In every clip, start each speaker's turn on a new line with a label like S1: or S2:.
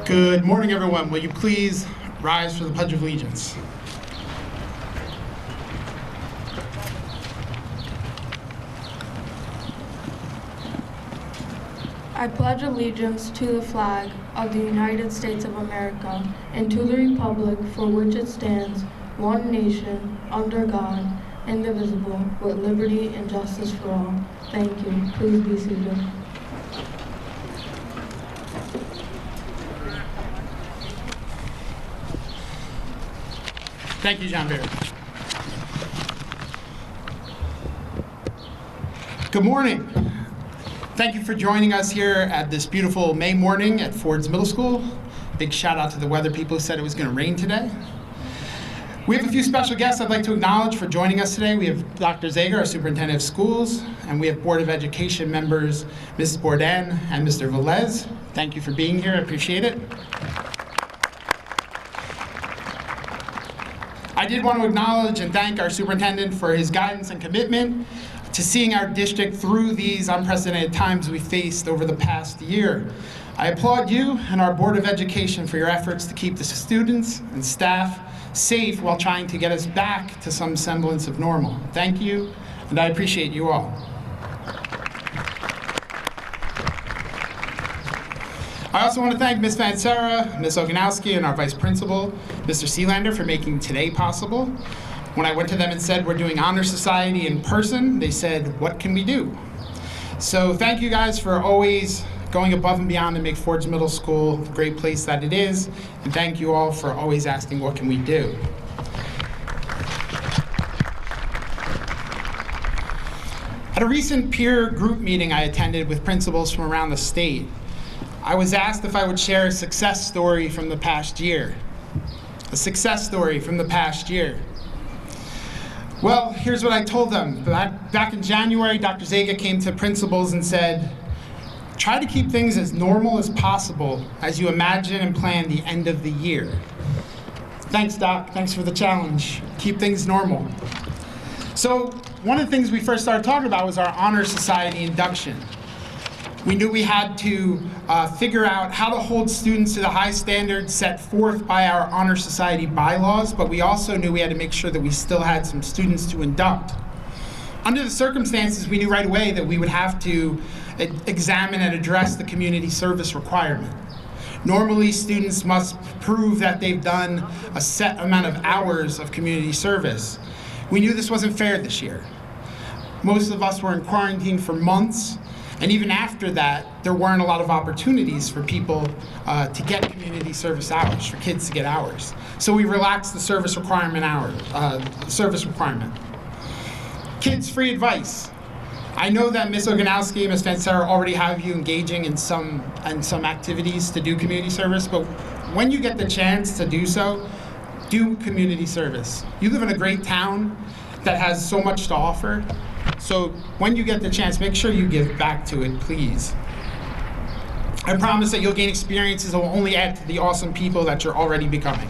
S1: Good morning, everyone. Will you please rise for the Pledge of Allegiance?
S2: I pledge allegiance to the flag of the United States of America and to the republic for which it stands, one nation, under God, indivisible, with liberty and justice for all. Thank you. Please be seated.
S1: Thank you, John Barry. Good morning. Thank you for joining us here at this beautiful May morning at Ford's Middle School. Big shout out to the weather people who said it was going to rain today. We have a few special guests I'd like to acknowledge for joining us today. We have Dr. Zager, our Superintendent of Schools, and we have Board of Education members, Mrs. Bourdain and Mr. Velez. Thank you for being here. I appreciate it. I did want to acknowledge and thank our superintendent for his guidance and commitment to seeing our district through these unprecedented times we faced over the past year. I applaud you and our Board of Education for your efforts to keep the students and staff safe while trying to get us back to some semblance of normal. Thank you, and I appreciate you all. I also want to thank Ms. Vansera, Ms. Oganowski, and our Vice Principal, Mr. Sealander, for making today possible. When I went to them and said we're doing Honor Society in person, they said, what can we do? So thank you guys for always going above and beyond to make Ford's Middle School the great place that it is, and thank you all for always asking what can we do. At a recent peer group meeting I attended with principals from around the state, I was asked if I would share a success story from the past year. A success story from the past year. Well, here's what I told them. Back in January, Dr. Zager came to principals and said, try to keep things as normal as possible as you imagine and plan the end of the year. Thanks, Doc. Thanks for the challenge. Keep things normal. So one of the things we first started talking about was our Honor Society induction. We knew we had to figure out how to hold students to the high standards set forth by our Honor Society bylaws, but we also knew we had to make sure that we still had some students to induct. Under the circumstances, we knew right away that we would have to examine and address the community service requirement. Normally, students must prove that they've done a set amount of hours of community service. We knew this wasn't fair this year. Most of us were in quarantine for months, and even after that, there weren't a lot of opportunities for people to get community service hours, for kids to get hours. So we relaxed the service requirement Kids free advice. I know that Ms. Oganowski and Ms. Vansera already have you engaging in some activities to do community service, but when you get the chance to do so, do community service. You live in a great town that has so much to offer, so when you get the chance, make sure you give back to it, please. I promise that you'll gain experiences that will only add to the awesome people that you're already becoming.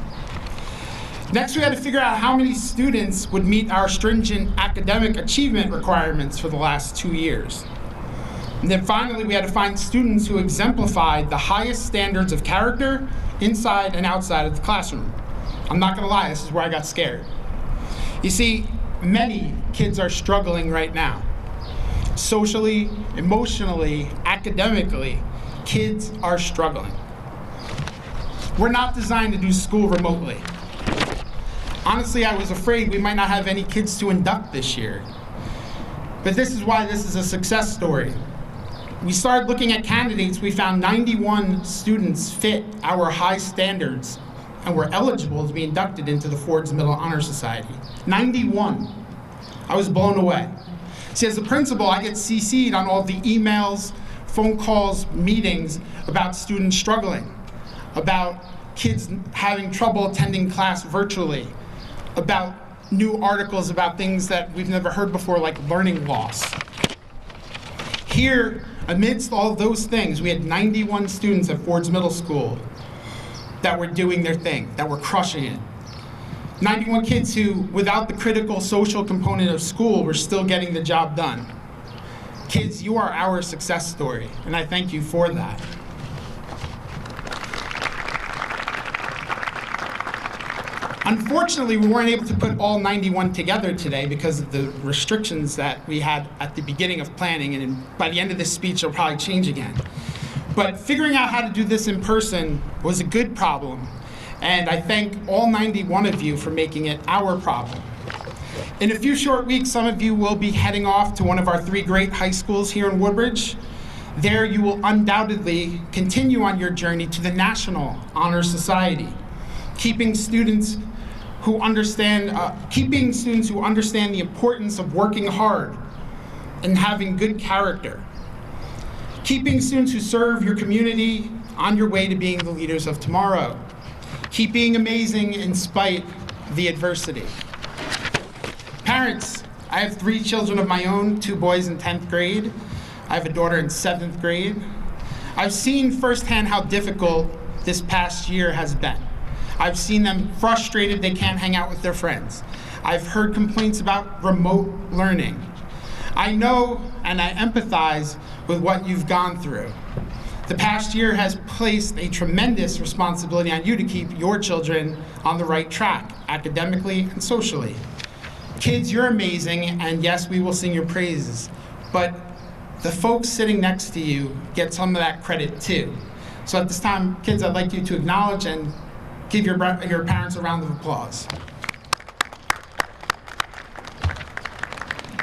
S1: Next, we had to figure out how many students would meet our stringent academic achievement requirements for the last 2 years. And then finally, we had to find students who exemplified the highest standards of character inside and outside of the classroom. I'm not gonna lie, this is where I got scared. You see, many kids are struggling right now. Socially, emotionally, academically, kids are struggling. We're not designed to do school remotely. Honestly, I was afraid we might not have any kids to induct this year. But this is why this is a success story. We started looking at candidates. We found 91 students fit our high standards and were eligible to be inducted into the Ford's Middle Honor Society. 91. I was blown away. See, as a principal, I get CC'd on all the emails, phone calls, meetings about students struggling, about kids having trouble attending class virtually, about new articles about things that we've never heard before, like learning loss. Here, amidst all those things, we had 91 students at Ford's Middle School that were doing their thing, that were crushing it. 91 kids who, without the critical social component of school, were still getting the job done. Kids, you are our success story, and I thank you for that. Unfortunately, we weren't able to put all 91 together today because of the restrictions that we had at the beginning of planning, and by the end of this speech, it'll probably change again. But figuring out how to do this in person was a good problem, and I thank all 91 of you for making it our problem. In a few short weeks, some of you will be heading off to one of our 3 great high schools here in Woodbridge. There, you will undoubtedly continue on your journey to the National Honor Society, keeping students who understand the importance of working hard and having good character, keeping students who serve your community on your way to being the leaders of tomorrow, keep being amazing in spite of the adversity. Parents, I have 3 children of my own, 2 boys in 10th grade. I have a daughter in 7th grade. I've seen firsthand how difficult this past year has been. I've seen them frustrated they can't hang out with their friends. I've heard complaints about remote learning. I know and I empathize with what you've gone through. The past year has placed a tremendous responsibility on you to keep your children on the right track, academically and socially. Kids, you're amazing, and yes, we will sing your praises, but the folks sitting next to you get some of that credit too. So at this time, kids, I'd like you to acknowledge and give your parents a round of applause.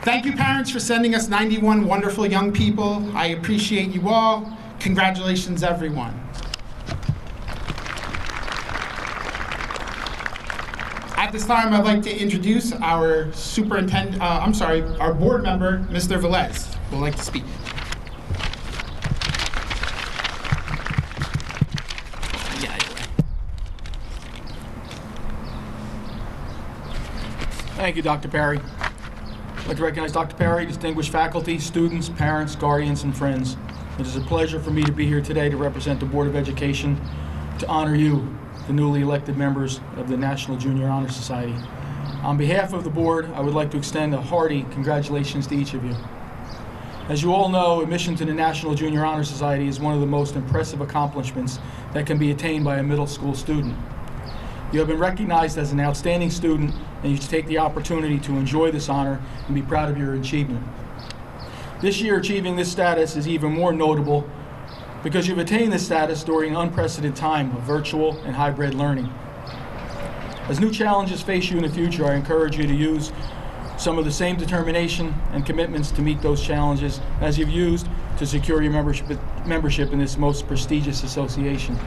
S1: Thank you, parents, for sending us 91 wonderful young people. I appreciate you all. Congratulations, everyone. At this time, I'd like to introduce our our board member, Mr. Velez, who would like to speak.
S3: Thank you, Dr. Perry. I'd like to recognize Dr. Perry, distinguished faculty, students, parents, guardians, and friends. It is a pleasure for me to be here today to represent the Board of Education to honor you, the newly elected members of the National Junior Honor Society. On behalf of the board, I would like to extend a hearty congratulations to each of you. As you all know, admission to the National Junior Honor Society is one of the most impressive accomplishments that can be attained by a middle school student. You have been recognized as an outstanding student, and you should take the opportunity to enjoy this honor and be proud of your achievement. This year, achieving this status is even more notable because you've attained this status during an unprecedented time of virtual and hybrid learning. As new challenges face you in the future, I encourage you to use some of the same determination and commitments to meet those challenges as you've used to secure your membership in this most prestigious association.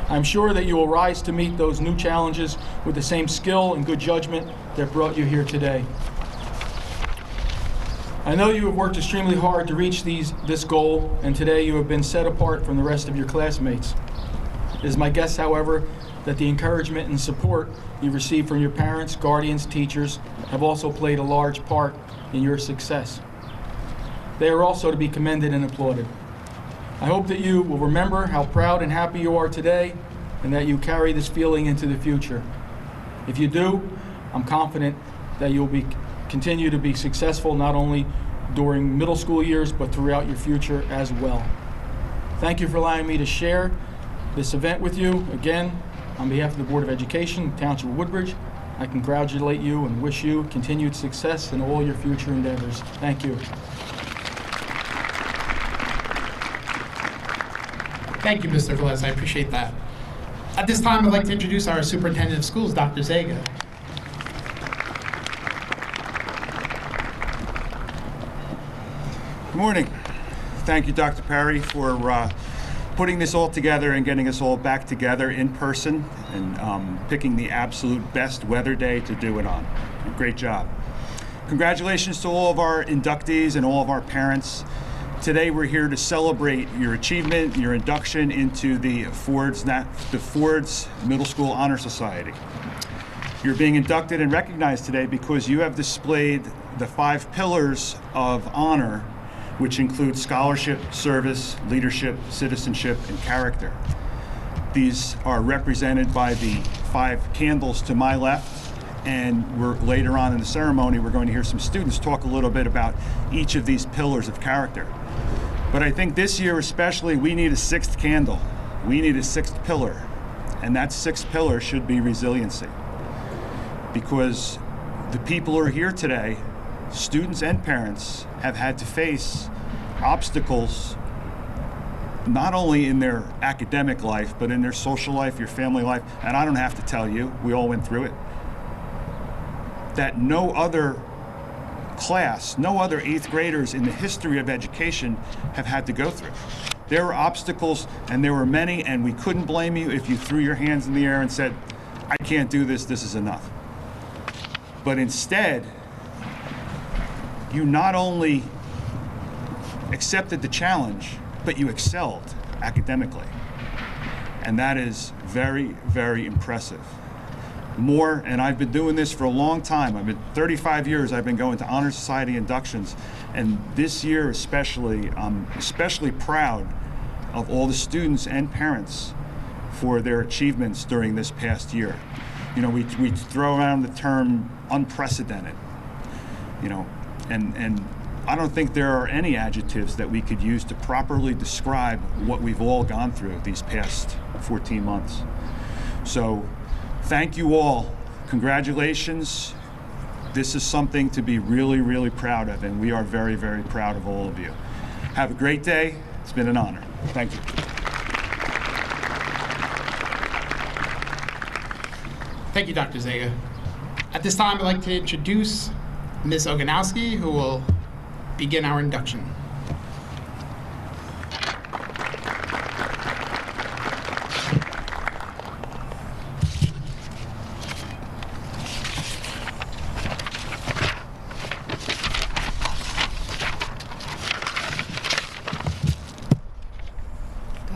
S3: I'm sure that you will rise to meet those new challenges with the same skill and good judgment that brought you here today. I know you have worked extremely hard to reach this goal, and today you have been set apart from the rest of your classmates. It is my guess, however, that the encouragement and support you received from your parents, guardians, teachers have also played a large part in your success. They are also to be commended and applauded. I hope that you will remember how proud and happy you are today, and that you carry this feeling into the future. If you do, I'm confident that you'll continue to be successful not only during middle school years, but throughout your future as well. Thank you for allowing me to share this event with you. Again, on behalf of the Board of Education, Township of Woodbridge, I congratulate you and wish you continued success in all your future endeavors. Thank you.
S1: Thank you, Mr. Velez. I appreciate that. At this time, I'd like to introduce our Superintendent of Schools, Dr. Zaga.
S4: Good morning. Thank you, Dr. Perry, for putting this all together and getting us all back together in person and picking the absolute best weather day to do it on. Great job. Congratulations to all of our inductees and all of our parents. Today we're here to celebrate your achievement, your induction into the Ford's Middle School Honor Society. You're being inducted and recognized today because you have displayed the 5 pillars of honor, which include scholarship, service, leadership, citizenship, and character. These are represented by the 5 candles to my left, and later on in the ceremony, we're going to hear some students talk a little bit about each of these pillars of character. But I think this year especially, we need a 6th candle. We need a 6th pillar, and that 6th pillar should be resiliency. because the people who are here today, students and parents, have had to face obstacles not only in their academic life, but in their social life, your family life. And I don't have to tell you, we all went through it, that no other class, no other 8th graders in the history of education have had to go through. There were obstacles, and there were many, and we couldn't blame you if you threw your hands in the air and said, I can't do this, this is enough. But instead, you not only accepted the challenge, but you excelled academically. And that is very, very impressive. More, and I've been doing this for a long time. I've been 35 years, I've been going to Honor Society inductions. And this year especially, I'm especially proud of all the students and parents for their achievements during this past year. You know, we throw around the term unprecedented, you know, and I don't think there are any adjectives that we could use to properly describe what we've all gone through these past 14 months. So thank you all. Congratulations. This is something to be really, really proud of, and we are very, very proud of all of you. Have a great day. It's been an honor. Thank you.
S1: Thank you, Dr. Zega. At this time, I'd like to introduce Ms. Oganowski, who will begin our induction.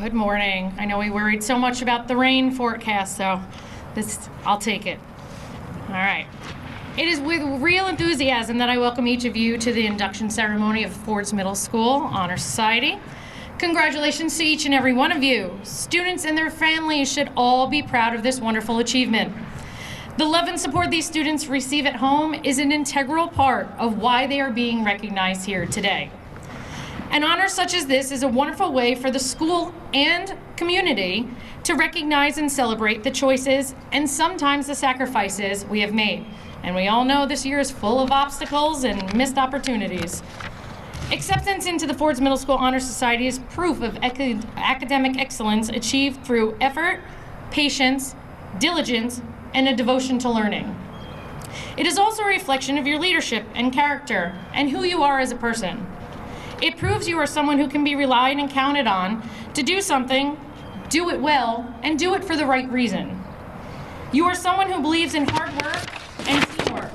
S5: Good morning. I know we worried so much about the rain forecast, so I'll take it. All right. It is with real enthusiasm that I welcome each of you to the induction ceremony of Ford's Middle School Honor Society. Congratulations to each and every one of you. Students and their families should all be proud of this wonderful achievement. The love and support these students receive at home is an integral part of why they are being recognized here today. An honor such as this is a wonderful way for the school and community to recognize and celebrate the choices and sometimes the sacrifices we have made. And we all know this year is full of obstacles and missed opportunities. Acceptance into the Ford's Middle School Honor Society is proof of academic excellence achieved through effort, patience, diligence, and a devotion to learning. It is also a reflection of your leadership and character and who you are as a person. It proves you are someone who can be relied and counted on to do something, do it well, and do it for the right reason. You are someone who believes in hard work and teamwork.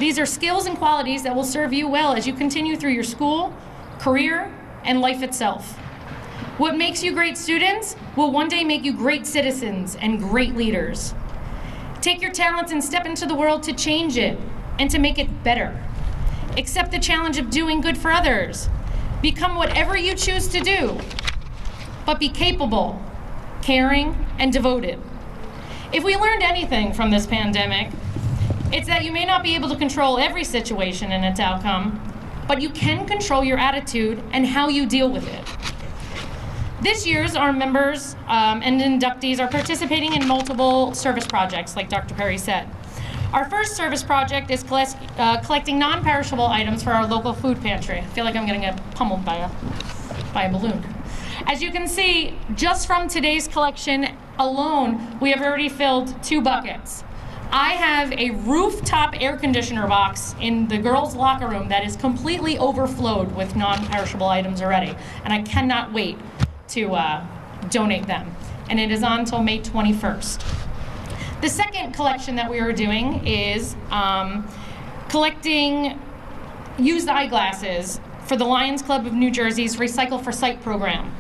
S5: These are skills and qualities that will serve you well as you continue through your school, career, and life itself. What makes you great students will one day make you great citizens and great leaders. Take your talents and step into the world to change it and to make it better. Accept the challenge of doing good for others. Become whatever you choose to do, but be capable, caring, and devoted. If we learned anything from this pandemic, it's that you may not be able to control every situation and its outcome, but you can control your attitude and how you deal with it. This year's our members and inductees are participating in multiple service projects, like Dr. Perry said. Our first service project is collecting non-perishable items for our local food pantry. I feel like I'm gonna get pummeled by a balloon. As you can see, just from today's collection alone, we have already filled 2 buckets. I have a rooftop air conditioner box in the girls' locker room that is completely overflowed with non-perishable items already, and I cannot wait to donate them. And it is on until May 21st. The second collection that we are doing is collecting used eyeglasses for the Lions Club of New Jersey's Recycle for Sight program.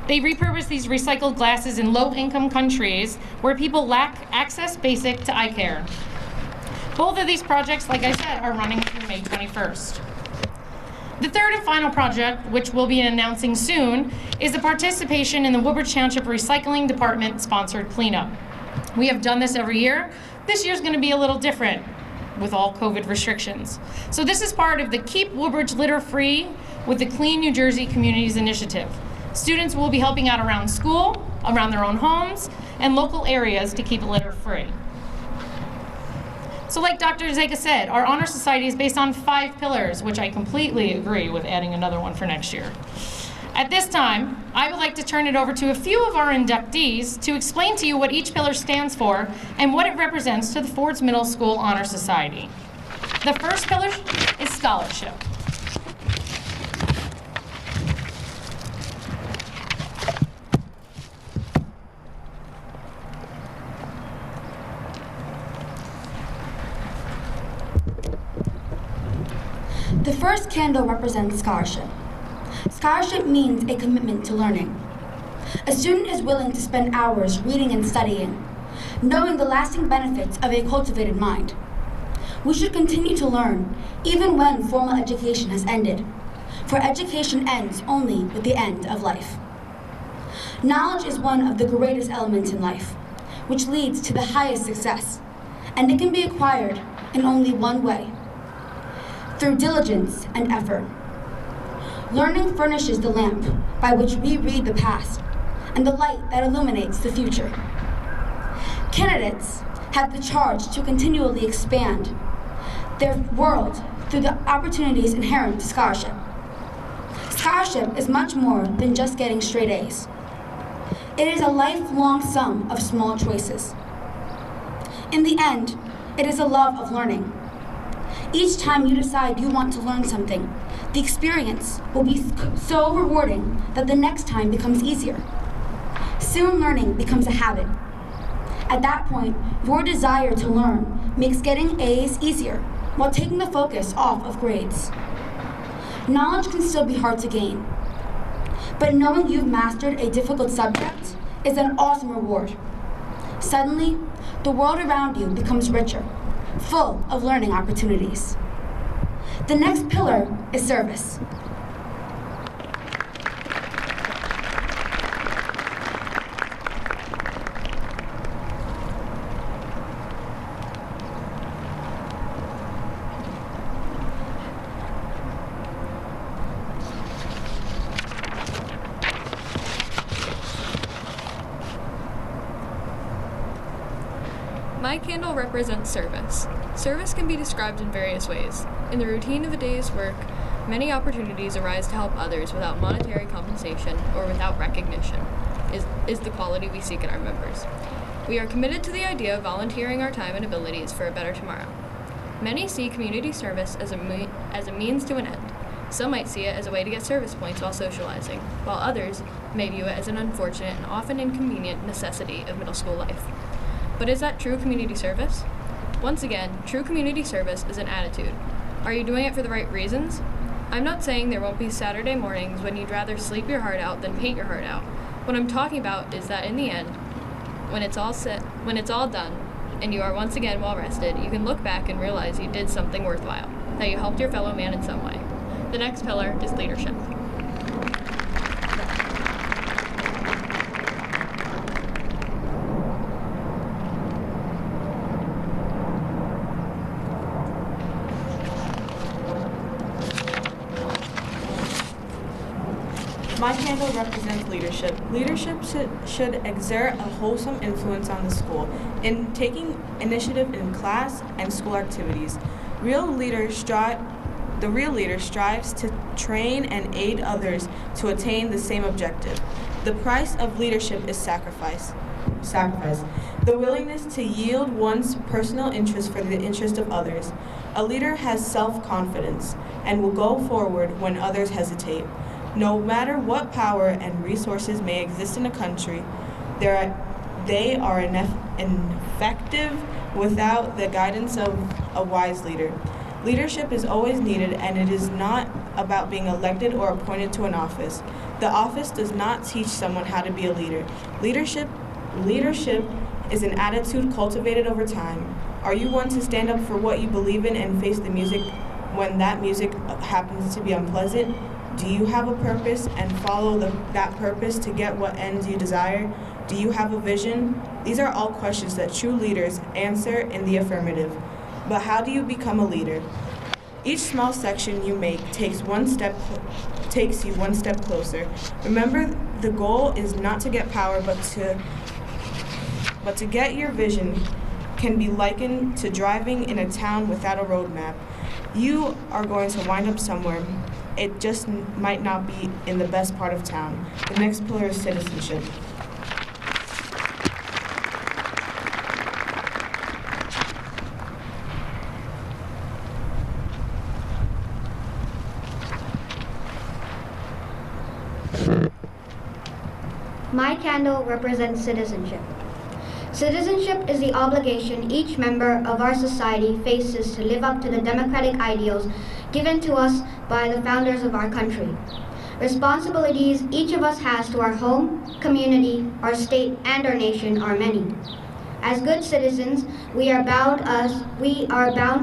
S5: They repurpose these recycled glasses in low-income countries where people lack access basic to eye care. Both of these projects, like I said, are running through May 21st. The third and final project, which we'll be announcing soon, is the participation in the Woodbridge Township Recycling Department sponsored cleanup. We have done this every year. This year's going to be a little different with all COVID restrictions. So this is part of the Keep Woodbridge Litter Free with the Clean New Jersey Communities Initiative. Students will be helping out around school, around their own homes, and local areas to keep litter free. So like Dr. Zeka said, our Honor Society is based on 5 pillars, which I completely agree with adding another one for next year. At this time, I would like to turn it over to a few of our inductees to explain to you what each pillar stands for and what it represents to the Fords Middle School Honor Society. The first pillar is scholarship.
S6: The first candle represents scholarship. Scholarship means a commitment to learning. A student is willing to spend hours reading and studying, knowing the lasting benefits of a cultivated mind. We should continue to learn, even when formal education has ended, for education ends only with the end of life. Knowledge is one of the greatest elements in life, which leads to the highest success, and it can be acquired in only one way: through diligence and effort. Learning furnishes the lamp by which we read the past and the light that illuminates the future. Candidates have the charge to continually expand their world through the opportunities inherent to scholarship. Scholarship is much more than just getting straight A's. It is a lifelong sum of small choices. In the end, it is a love of learning. Each time you decide you want to learn something, the experience will be so rewarding that the next time becomes easier. Soon learning becomes a habit. At that point, your desire to learn makes getting A's easier while taking the focus off of grades. Knowledge can still be hard to gain, but knowing you've mastered a difficult subject is an awesome reward. Suddenly, the world around you becomes richer, full of learning opportunities. The next pillar is service.
S7: My candle represents service. Service can be described in various ways. In the routine of a day's work, many opportunities arise to help others without monetary compensation or without recognition, is the quality we seek in our members. We are committed to the idea of volunteering our time and abilities for a better tomorrow. Many see community service as a means to an end. Some might see it as a way to get service points while socializing, while others may view it as an unfortunate and often inconvenient necessity of middle school life. But is that true community service? Once again, true community service is an attitude. Are you doing it for the right reasons? I'm not saying there won't be Saturday mornings when you'd rather sleep your heart out than paint your heart out. What I'm talking about is that in the end, when it's all done, and you are once again well rested, you can look back and realize you did something worthwhile, that you helped your fellow man in some way. The next pillar is leadership.
S8: My candle represents leadership. Leadership should exert a wholesome influence on the school in taking initiative in class and school activities. The real leader strives to train and aid others to attain the same objective. The price of leadership is sacrifice. The willingness to yield one's personal interest for the interest of others. A leader has self-confidence and will go forward when others hesitate. No matter what power and resources may exist in a country, they are ineffective without the guidance of a wise leader. Leadership is always needed, and it is not about being elected or appointed to an office. The office does not teach someone how to be a leader. Leadership is an attitude cultivated over time. Are you one to stand up for what you believe in and face the music when that music happens to be unpleasant? Do you have a purpose and follow that purpose to get what ends you desire? Do you have a vision? These are all questions that true leaders answer in the affirmative. But how do you become a leader? Each small section you make takes you one step closer. Remember, the goal is not to get power, but to get your vision can be likened to driving in a town without a road map. You are going to wind up somewhere. It just might not be in the best part of town. The next pillar is citizenship.
S9: My candle represents citizenship. Citizenship is the obligation each member of our society faces to live up to the democratic ideals given to us by the founders of our country. Responsibilities each of us has to our home, community, our state, and our nation are many. As good citizens, we are bound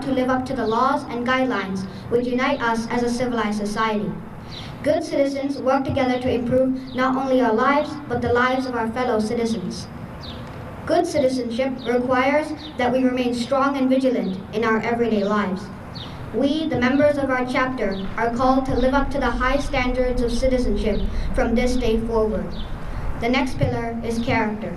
S9: to live up to the laws and guidelines which unite us as a civilized society. Good citizens work together to improve not only our lives, but the lives of our fellow citizens. Good citizenship requires that we remain strong and vigilant in our everyday lives. We, the members of our chapter, are called to live up to the high standards of citizenship from this day forward. The next pillar is character.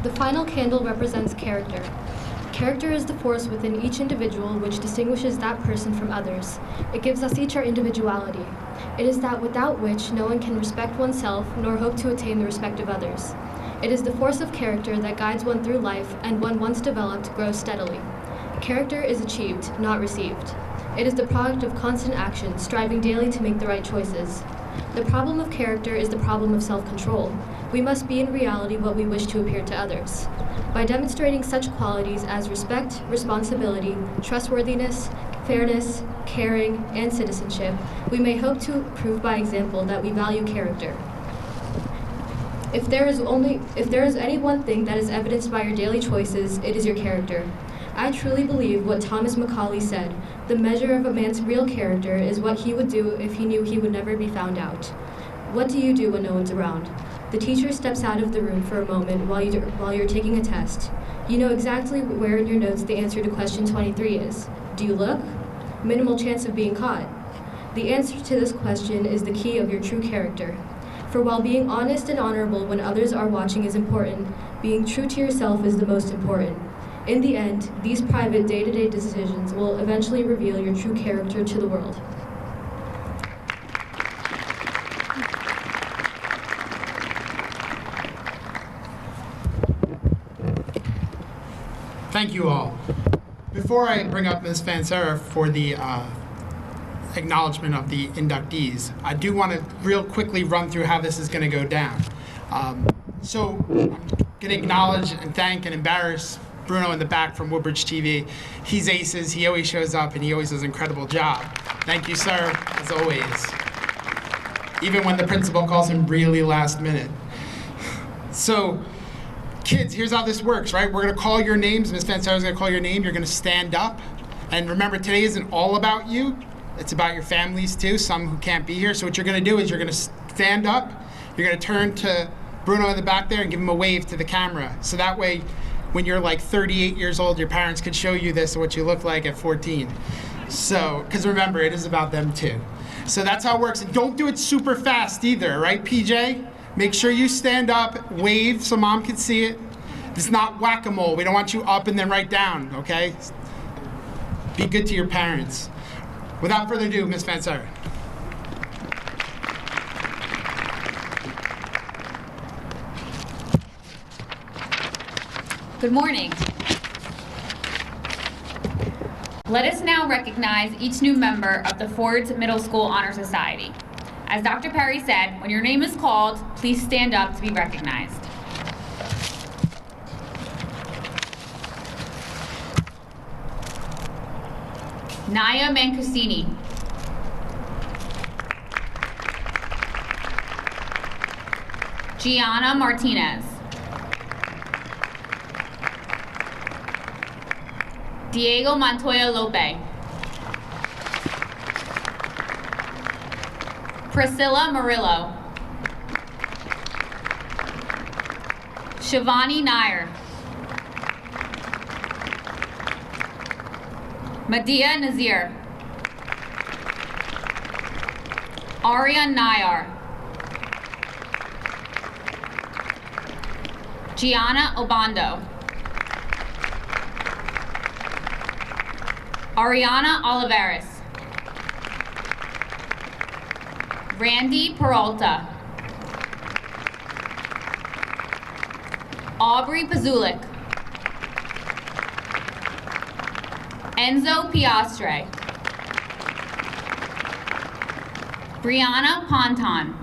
S7: The final candle represents character. Character is the force within each individual which distinguishes that person from others. It gives us each our individuality. It is that without which no one can respect oneself nor hope to attain the respect of others. It is the force of character that guides one through life and one once developed grows steadily. Character is achieved, not received. It is the product of constant action, striving daily to make the right choices. The problem of character is the problem of self-control. We must be in reality what we wish to appear to others. By demonstrating such qualities as respect, responsibility, trustworthiness, fairness, caring, and citizenship, we may hope to prove by example that we value character. If there is any one thing that is evidenced by your daily choices, it is your character. I truly believe what Thomas Macaulay said, the measure of a man's real character is what he would do if he knew he would never be found out. What do you do when no one's around? The teacher steps out of the room for a moment while you're taking a test. You know exactly where in your notes the answer to question 23 is. Do you look? Minimal chance of being caught. The answer to this question is the key of your true character. For while being honest and honorable when others are watching is important, being true to yourself is the most important. In the end, these private day-to-day decisions will eventually reveal your true character to the world.
S1: Thank you all. Before I bring up Ms. Fansera for the acknowledgement of the inductees, I do want to real quickly run through how this is going to go down. So I'm going to acknowledge and thank and embarrass Bruno in the back from Woodbridge TV. He's aces, he always shows up, and he always does an incredible job. Thank you, sir, as always. Even when the principal calls him really last minute. So, kids, here's how this works, right? We're gonna call your names. Ms. Fansera's gonna call your name. You're gonna stand up. And remember, today isn't all about you. It's about your families too, some who can't be here. So what you're gonna do is you're gonna stand up. You're gonna turn to Bruno in the back there and give him a wave to the camera. So that way, when you're like 38 years old, your parents could show you this, what you look like at 14. So, because remember, it is about them too. So that's how it works. And don't do it super fast either, right, PJ? Make sure you stand up, wave so mom can see it. It's not whack-a-mole. We don't want you up and then right down, okay? Be good to your parents. Without further ado, Ms. Fansera.
S10: Good morning. Let us now recognize each new member of the Ford's Middle School Honor Society. As Dr. Perry said, when your name is called, please stand up to be recognized. Naya Mancusini. Gianna Martinez. Diego Montoya Lope. Priscilla Murillo. Shivani Nair. Madhya Nazir. Aryan Nayar. Gianna Obando. Ariana Olivares. Randy Peralta. Aubrey Pazulik. Enzo Piastre. Brianna Ponton.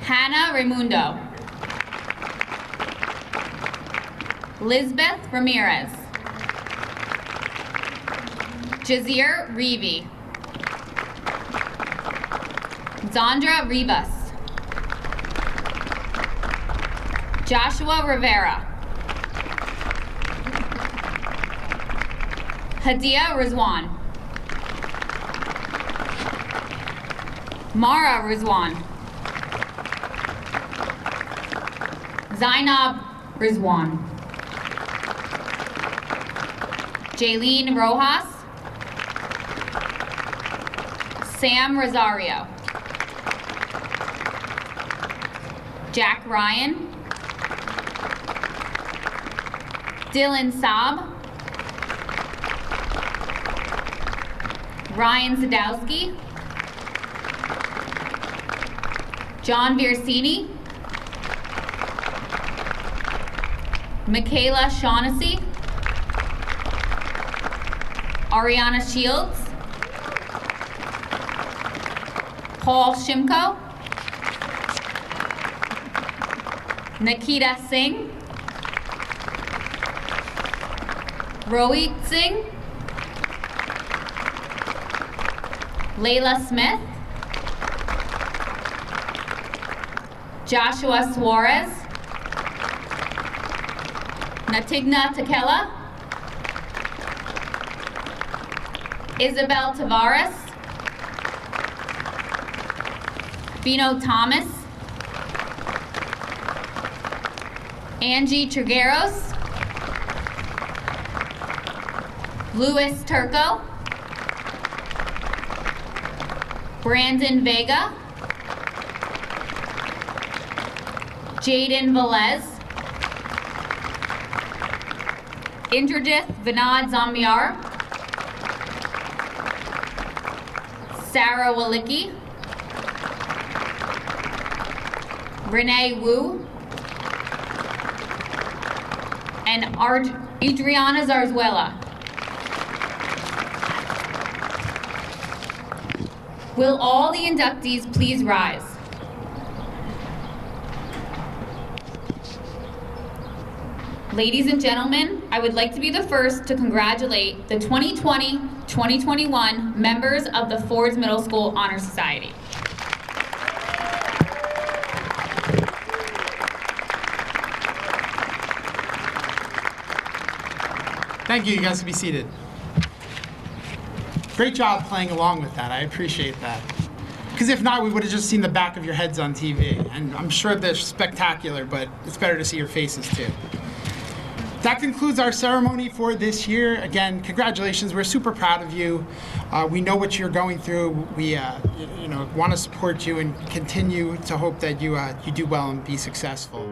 S10: Hannah Raimundo. Lisbeth Ramirez. Jazir Reevy. Zandra Rivas. Joshua Rivera. Hadia Rizwan. Mara Rizwan. Zainab Rizwan. Jaylene Rojas. Sam Rosario. Jack Ryan. Dylan Saab. Ryan Sadowski. John Viersini. Michaela Shaughnessy. Ariana Shields. Paul Shimko. Nikita Singh. Rohit Singh. Layla Smith. Joshua Suarez. Natigna Takela. Isabel Tavares. Bino Thomas. Angie Trigueros. Luis Turco. Brandon Vega. Jaden Velez. Indrajith Vinod Zambiar. Sarah Walicki. Renee Wu. And Adriana Zarzuela. Will all the inductees please rise? Ladies and gentlemen, I would like to be the first to congratulate the 2020-2021 members of the Fords Middle School Honor Society.
S1: Thank you. You guys can be seated. Great job playing along with that. I appreciate that. Because if not, we would have just seen the back of your heads on TV. And I'm sure they're spectacular, but it's better to see your faces too. That concludes our ceremony for this year. Again, congratulations. We're super proud of you. We know what you're going through. We want to support you and continue to hope that you do well and be successful.